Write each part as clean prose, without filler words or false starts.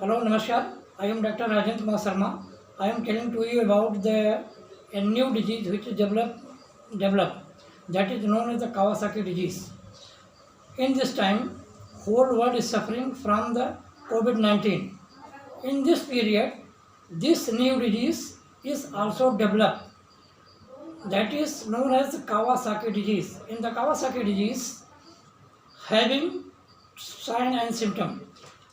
Hello, Namaskar. I am Dr. Rajendra Kumar Sharma. I am telling to you about a new disease which is developed that is known as the Kawasaki disease. In this time, whole world is suffering from the COVID-19. In this period, this new disease is also developed that is known as Kawasaki disease. In the Kawasaki disease, having sign and symptom.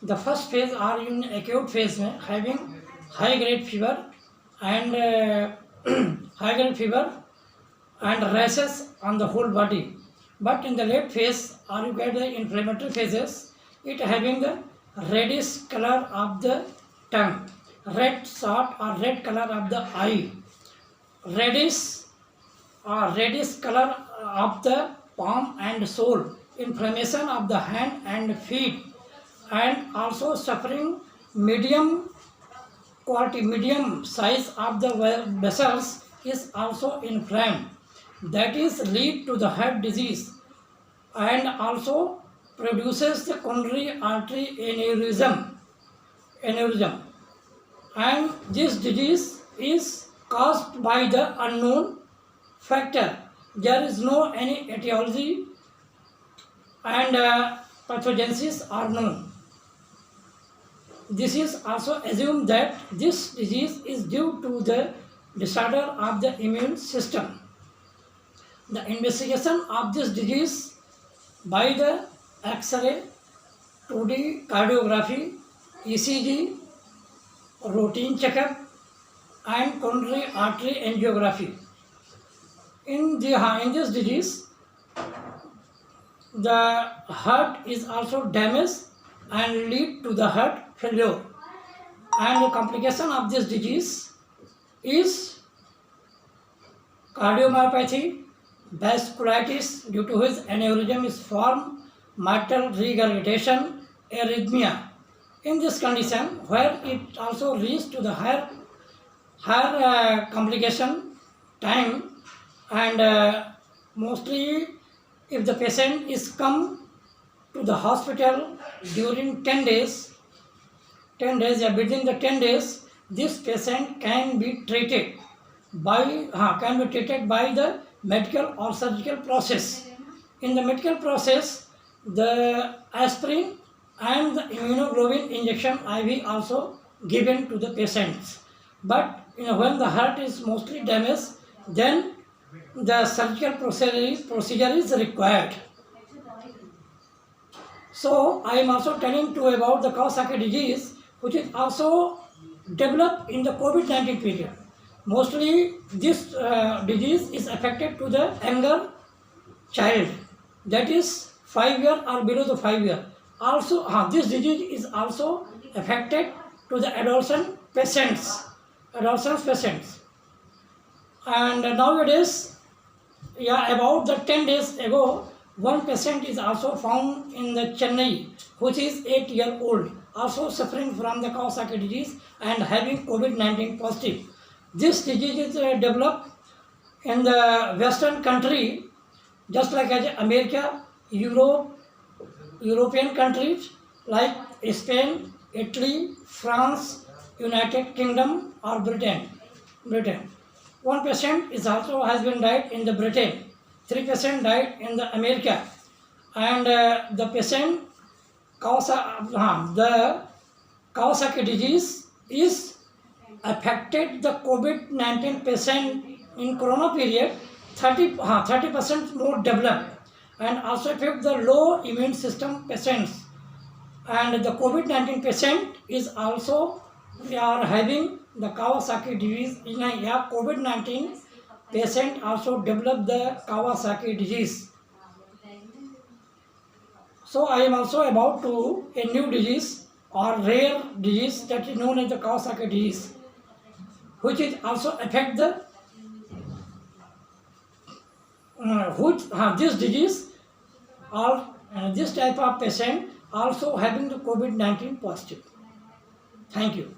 The first phase are in acute phase में having high grade fever and high grade fever and rashes on the whole body. But in the late phase or you get the inflammatory phases, it having the reddish color of the tongue, red spot or red color of the eye, reddish or reddish color of the palm and sole, inflammation of the hand and feet, and also suffering medium size of the vessels is also inflamed. That is lead to the heart disease and also produces the coronary artery aneurysm. And this disease is caused by the unknown factor. There is no any etiology and pathogenesis are known. This is also assumed that this disease is due to the disorder of the immune system. The investigation of this disease by the X-ray, 2D cardiography, ECG, routine checkup and coronary artery angiography. In this disease, the heart is also damaged and lead to the heart failure. And the complication of this disease is cardiomyopathy, vasculitis due to which aneurysm is formed, mitral regurgitation, arrhythmia. In this condition, where it also leads to the higher complication time, and mostly if the patient is come to the hospital during 10 days, within the 10 days, this patient can be treated by the medical or surgical process. In the medical process, the aspirin and the immunoglobulin injection IV also given to the patients. But when the heart is mostly damaged, then the surgical procedure is required. So I am also telling to about the Kawasaki disease, which is also developed in the COVID-19 period. Mostly this disease is affected to the younger child, that is 5 years or below the 5 years. Also, this disease is also affected to the adolescent patients. And nowadays, about the 10 days ago, one patient is also found in the Chennai, which is 8-year-old, also suffering from the Kawasaki disease and having COVID-19 positive. This disease is developed in the Western country, just like as America, Europe, European countries like Spain, Italy, France, United Kingdom or Britain. One patient is also has been died in the Britain. 3 patients died in the America, and the patient the Kawasaki disease is affected the COVID-19 patient in corona period 30% more developed, and also affect the low immune system patients. And the COVID-19 patient is also having the Kawasaki disease. In a COVID-19 patient also develop the Kawasaki disease. So I am also about to a new disease or rare disease that is known as the Kawasaki disease, which is also affect the this disease or this type of patient also having the COVID-19 positive. Thank you.